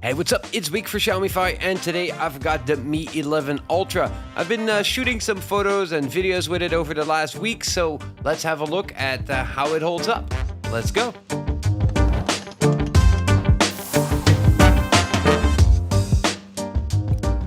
Hey, what's up? It's Week for Xiaomi and today I've got the Mi 11 Ultra. I've been shooting some photos and videos with it over the last week, so let's have a look at how it holds up. Let's go.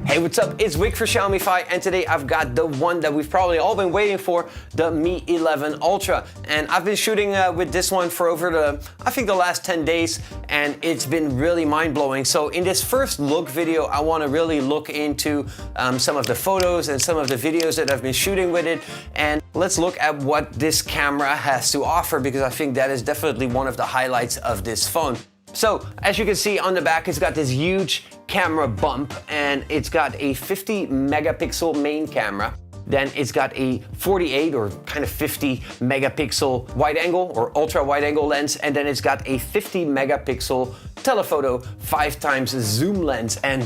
Hey, what's up? It's Wick for Xiaomi and today I've got the one that we've probably all been waiting for, the Mi 11 Ultra. And I've been shooting with this one for over the last 10 days, and it's been really mind-blowing. So in this first look video, I want to really look into some of the photos and some of the videos that I've been shooting with it. And let's look at what this camera has to offer, because I think that is definitely one of the highlights of this phone. So, as you can see on the back, it's got this huge camera bump, and it's got a 50 megapixel main camera. Then it's got a 48 or kind of 50 megapixel wide angle or ultra wide angle lens. And then it's got a 50 megapixel telephoto 5x zoom lens. And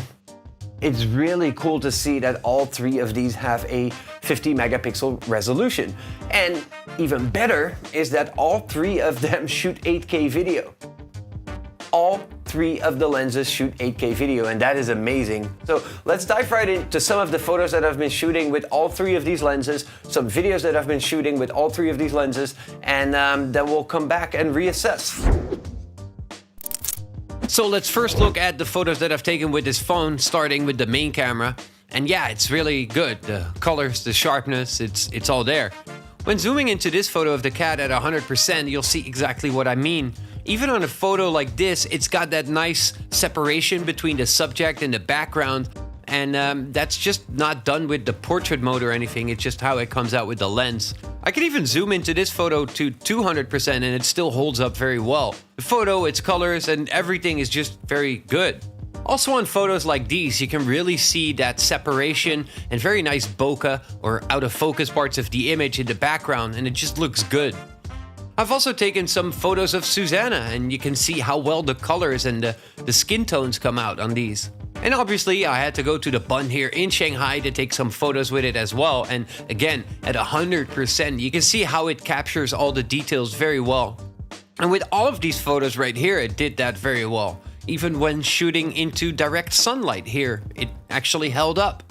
it's really cool to see that all three of these have a 50 megapixel resolution. And even better is that all three of them shoot 8K video. All three of the lenses shoot 8K video, and that is amazing. So let's dive right into some of the photos that I've been shooting with all three of these lenses, some videos that I've been shooting with all three of these lenses, and then we'll come back and reassess. So let's first look at the photos that I've taken with this phone, starting with the main camera. And yeah, it's really good. The colors, the sharpness, it's all there. When zooming into this photo of the cat at 100%, you'll see exactly what I mean. Even on a photo like this, it's got that nice separation between the subject and the background, and that's just not done with the portrait mode or anything. It's just how it comes out with the lens. I can even zoom into this photo to 200% and it still holds up very well. The photo, its colors, and everything is just very good. Also on photos like these, you can really see that separation and very nice bokeh or out of focus parts of the image in the background, and it just looks good. I've also taken some photos of Susanna, and you can see how well the colors and the skin tones come out on these. And obviously I had to go to the Bund here in Shanghai to take some photos with it as well. And again, at 100%, you can see how it captures all the details very well. And with all of these photos right here, it did that very well. Even when shooting into direct sunlight here, it actually held up.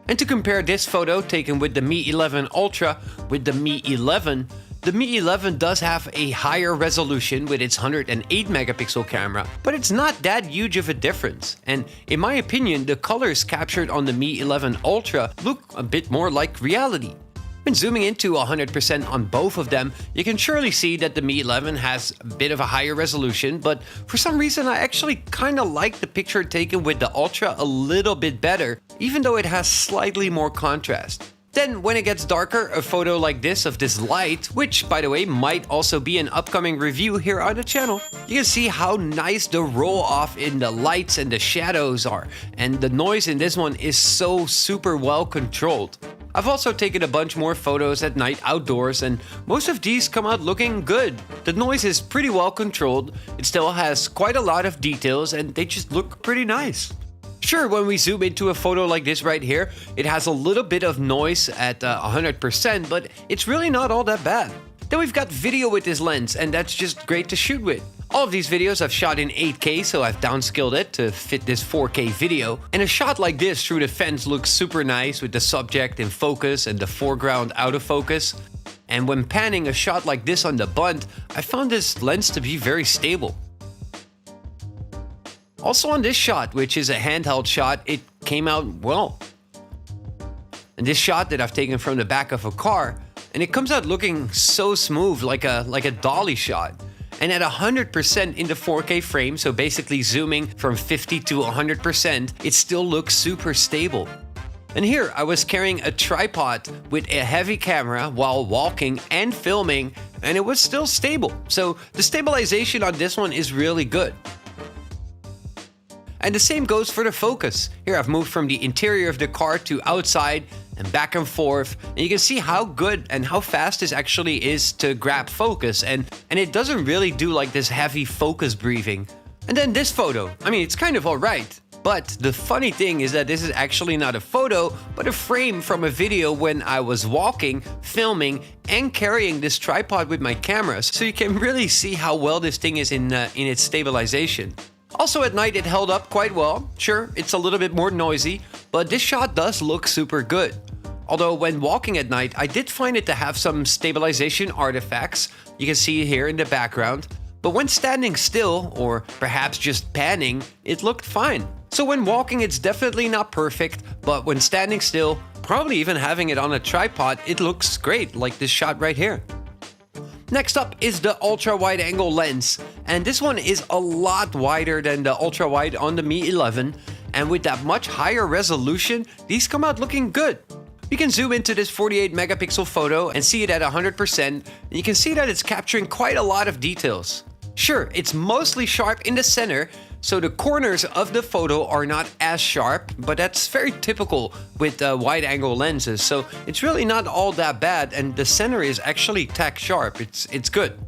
And to compare this photo taken with the Mi 11 Ultra with the Mi 11, the Mi 11 does have a higher resolution with its 108 megapixel camera, but it's not that huge of a difference. And in my opinion, the colors captured on the Mi 11 Ultra look a bit more like reality. When zooming into 100% on both of them, you can surely see that the Mi 11 has a bit of a higher resolution, but for some reason I actually kind of like the picture taken with the Ultra a little bit better, even though it has slightly more contrast. Then when it gets darker, a photo like this of this light, which by the way might also be an upcoming review here on the channel, you can see how nice the roll off in the lights and the shadows are, and the noise in this one is so super well controlled. I've also taken a bunch more photos at night outdoors, and most of these come out looking good. The noise is pretty well controlled, it still has quite a lot of details, and they just look pretty nice. Sure, when we zoom into a photo like this right here, it has a little bit of noise at 100%, but it's really not all that bad. Then we've got video with this lens, and that's just great to shoot with. All of these videos I've shot in 8K, so I've downscaled it to fit this 4K video. And a shot like this through the fence looks super nice with the subject in focus and the foreground out of focus. And when panning a shot like this on the Bund, I found this lens to be very stable. Also on this shot, which is a handheld shot, it came out well. And this shot that I've taken from the back of a car, and it comes out looking so smooth, like a dolly shot. And at 100% in the 4K frame, so basically zooming from 50 to 100%, it still looks super stable. And here I was carrying a tripod with a heavy camera while walking and filming, and it was still stable. So the stabilization on this one is really good. And the same goes for the focus. Here I've moved from the interior of the car to outside and back and forth, and you can see how good and how fast this actually is to grab focus, and it doesn't really do like this heavy focus breathing. And then this photo, I mean, it's kind of alright, but the funny thing is that this is actually not a photo, but a frame from a video when I was walking, filming, and carrying this tripod with my camera, so you can really see how well this thing is in its stabilization. Also at night it held up quite well. Sure, it's a little bit more noisy, but this shot does look super good. Although when walking at night, I did find it to have some stabilization artifacts. You can see here in the background. But when standing still, or perhaps just panning, it looked fine. So when walking, it's definitely not perfect, but when standing still, probably even having it on a tripod, it looks great, like this shot right here. Next up is the ultra wide angle lens, and this one is a lot wider than the ultra wide on the Mi 11, and with that much higher resolution, these come out looking good. You can zoom into this 48 megapixel photo and see it at 100%, and you can see that it's capturing quite a lot of details. Sure, it's mostly sharp in the center, so the corners of the photo are not as sharp, but that's very typical with wide-angle lenses, so it's really not all that bad, and the center is actually tack sharp. It's good.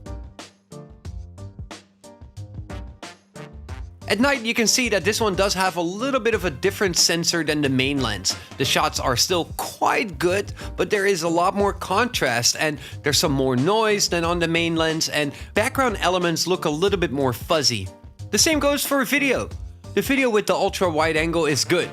At night, you can see that this one does have a little bit of a different sensor than the main lens. The shots are still quite good, but there is a lot more contrast and there's some more noise than on the main lens, and background elements look a little bit more fuzzy. The same goes for video. The video with the ultra wide angle is good.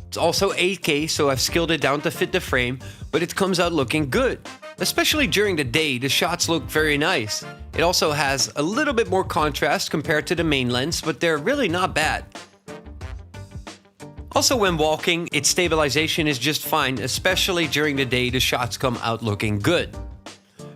It's also 8K, so I've scaled it down to fit the frame, but it comes out looking good. Especially during the day, the shots look very nice. It also has a little bit more contrast compared to the main lens, but they're really not bad. Also when walking, its stabilization is just fine, especially during the day the shots come out looking good.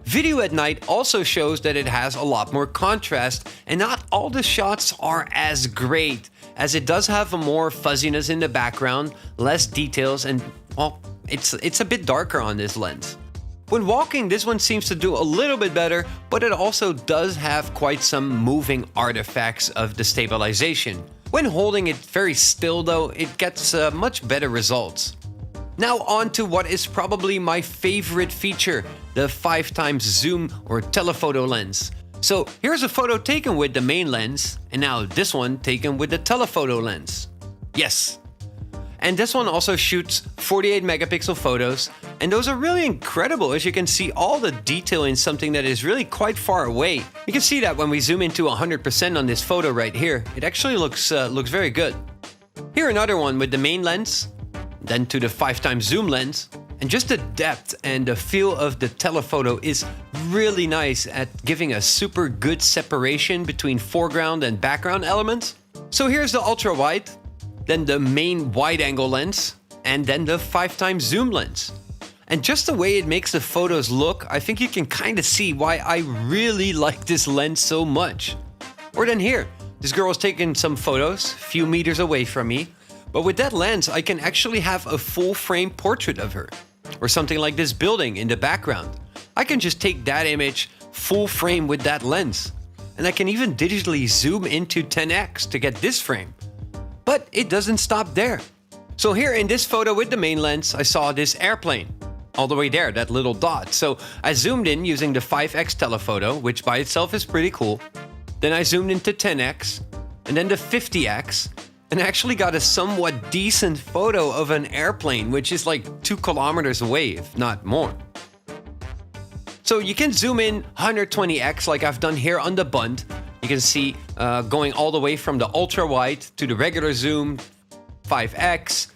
Video at night also shows that it has a lot more contrast, and not all the shots are as great, as it does have a more fuzziness in the background, less details, and well, it's a bit darker on this lens. When walking, this one seems to do a little bit better, but it also does have quite some moving artifacts of the stabilization. When holding it very still though, it gets much better results. Now on to what is probably my favorite feature, the 5x zoom or telephoto lens. So here's a photo taken with the main lens, and now this one taken with the telephoto lens. Yes. And this one also shoots 48 megapixel photos, and those are really incredible as you can see all the detail in something that is really quite far away. You can see that when we zoom into 100% on this photo right here, it actually looks very good. Here another one with the main lens, then to the 5x zoom lens, and just the depth and the feel of the telephoto is really nice at giving a super good separation between foreground and background elements. So here's the ultra wide, then the main wide angle lens, and then the 5x zoom lens. And just the way it makes the photos look, I think you can kind of see why I really like this lens so much. Or then here, this girl is taking some photos a few meters away from me, but with that lens I can actually have a full frame portrait of her. Or something like this building in the background. I can just take that image full frame with that lens. And I can even digitally zoom into 10x to get this frame. But it doesn't stop there. So here in this photo with the main lens, I saw this airplane. All the way there, that little dot. So I zoomed in using the 5x telephoto, which by itself is pretty cool. Then I zoomed into 10x, and then the 50x, and actually got a somewhat decent photo of an airplane, which is like 2 kilometers away, if not more. So you can zoom in 120x like I've done here on the Bund. You can see going all the way from the ultra wide to the regular zoom, 5x,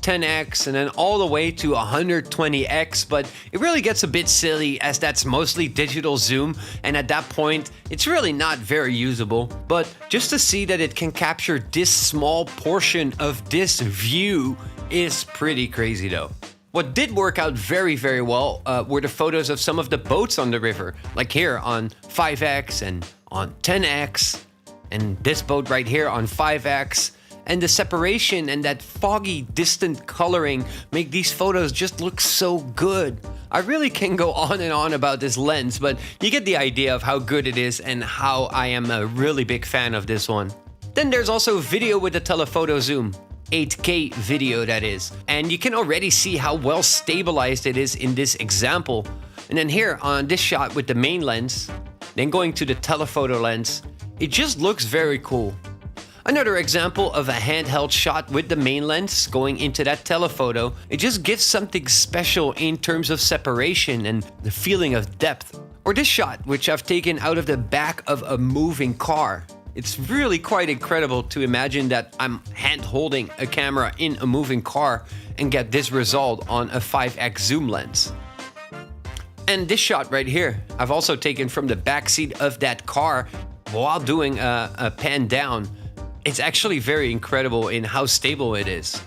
10x, and then all the way to 120x, but it really gets a bit silly as that's mostly digital zoom, and at that point it's really not very usable. But just to see that it can capture this small portion of this view is pretty crazy though. What did work out very well were the photos of some of the boats on the river, like here on 5x and on 10x, and this boat right here on 5x. And the separation and that foggy, distant coloring make these photos just look so good. I really can go on and on about this lens, but you get the idea of how good it is and how I am a really big fan of this one. Then there's also video with the telephoto zoom. 8K video that is. And you can already see how well stabilized it is in this example. And then here on this shot with the main lens, then going to the telephoto lens, it just looks very cool. Another example of a handheld shot with the main lens going into that telephoto, it just gives something special in terms of separation and the feeling of depth. Or this shot, which I've taken out of the back of a moving car. It's really quite incredible to imagine that I'm hand holding a camera in a moving car and get this result on a 5x zoom lens. And this shot right here, I've also taken from the backseat of that car while doing a pan down. It's actually very incredible in how stable it is.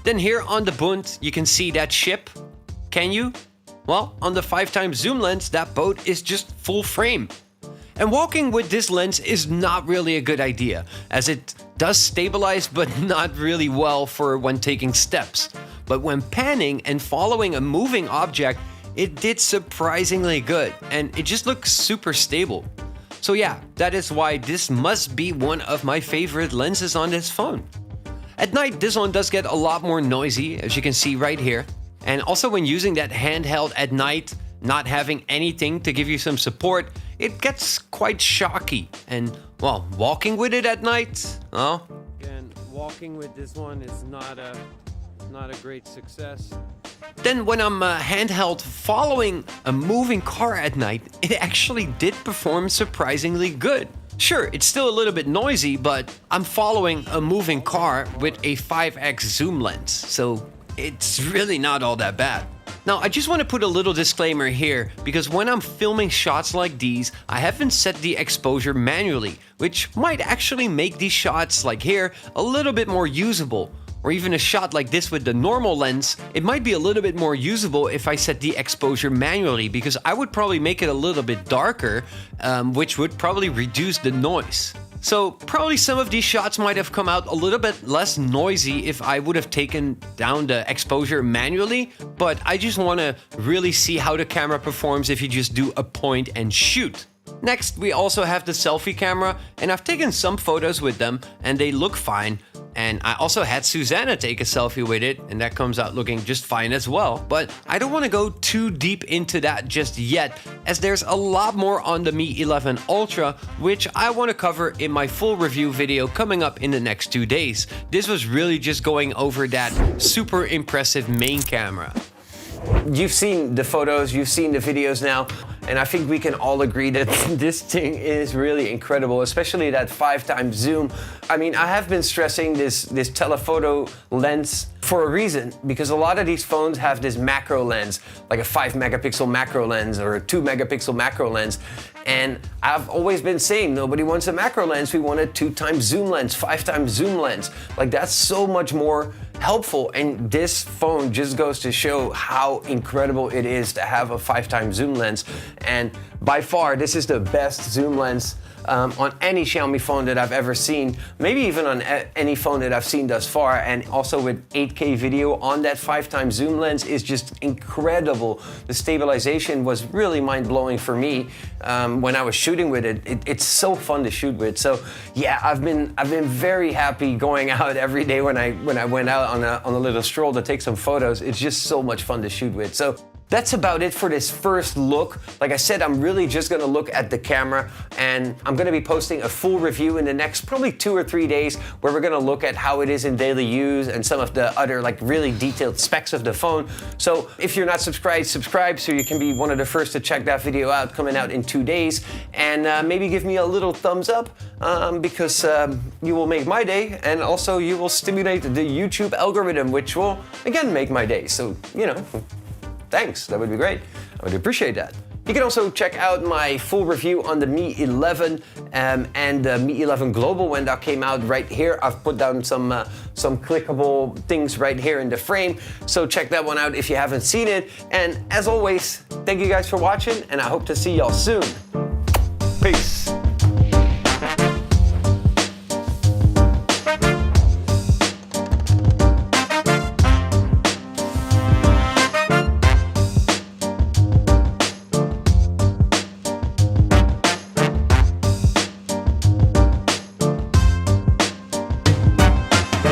Then here on the Bund, you can see that ship. Can you? Well, on the 5x zoom lens, that boat is just full frame. And walking with this lens is not really a good idea, as it does stabilize but not really well for when taking steps. But when panning and following a moving object, it did surprisingly good, and it just looks super stable. So yeah, that is why this must be one of my favorite lenses on this phone. At night, this one does get a lot more noisy, as you can see right here. And also when using that handheld at night, not having anything to give you some support, it gets quite shocky. And well, walking with it at night, well, again, walking with this one is not a great success. Then when I'm handheld following a moving car at night, it actually did perform surprisingly good. Sure, it's still a little bit noisy, but I'm following a moving car with a 5x zoom lens, so it's really not all that bad. Now, I just want to put a little disclaimer here, because when I'm filming shots like these, I haven't set the exposure manually, which might actually make these shots like here a little bit more usable. Or even a shot like this with the normal lens, it might be a little bit more usable if I set the exposure manually, because I would probably make it a little bit darker, which would probably reduce the noise. So probably some of these shots might have come out a little bit less noisy if I would have taken down the exposure manually, but I just want to really see how the camera performs if you just do a point and shoot. Next, we also have the selfie camera, and I've taken some photos with them and they look fine. And I also had Susanna take a selfie with it, and that comes out looking just fine as well. But I don't want to go too deep into that just yet, as there's a lot more on the Mi 11 Ultra, which I want to cover in my full review video coming up in the next 2 days. This was really just going over that super impressive main camera. You've seen the photos, you've seen the videos now, and I think we can all agree that this thing is really incredible, especially that 5x zoom. I mean, I have been stressing this telephoto lens for a reason, because a lot of these phones have this macro lens, like a 5 megapixel macro lens or a 2 megapixel macro lens. And I've always been saying, nobody wants a macro lens, we want a 2x zoom lens, 5x zoom lens. Like, that's so much more helpful, and this phone just goes to show how incredible it is to have a 5x zoom lens. And by far, this is the best zoom lens on any Xiaomi phone that I've ever seen, maybe even on any phone that I've seen thus far. And also with 8K video on that 5x zoom lens is just incredible. The stabilization was really mind-blowing for me when I was shooting with it. It's so fun to shoot with. So yeah, I've been very happy going out every day when I went out on a little stroll to take some photos. It's just so much fun to shoot with. So that's about it for this first look. Like I said, I'm really just gonna look at the camera, and I'm gonna be posting a full review in the next probably 2 or 3 days, where we're gonna look at how it is in daily use and some of the other like really detailed specs of the phone. So if you're not subscribed, subscribe so you can be one of the first to check that video out, coming out in 2 days. And maybe give me a little thumbs up, because you will make my day, and also you will stimulate the YouTube algorithm, which will again make my day. So, you know, thanks, that would be great. I would appreciate that. You can also check out my full review on the Mi 11 and the Mi 11 Global when that came out right here. I've put down some clickable things right here in the frame, so check that one out if you haven't seen it. And as always, thank you guys for watching, and I hope to see y'all soon. Peace.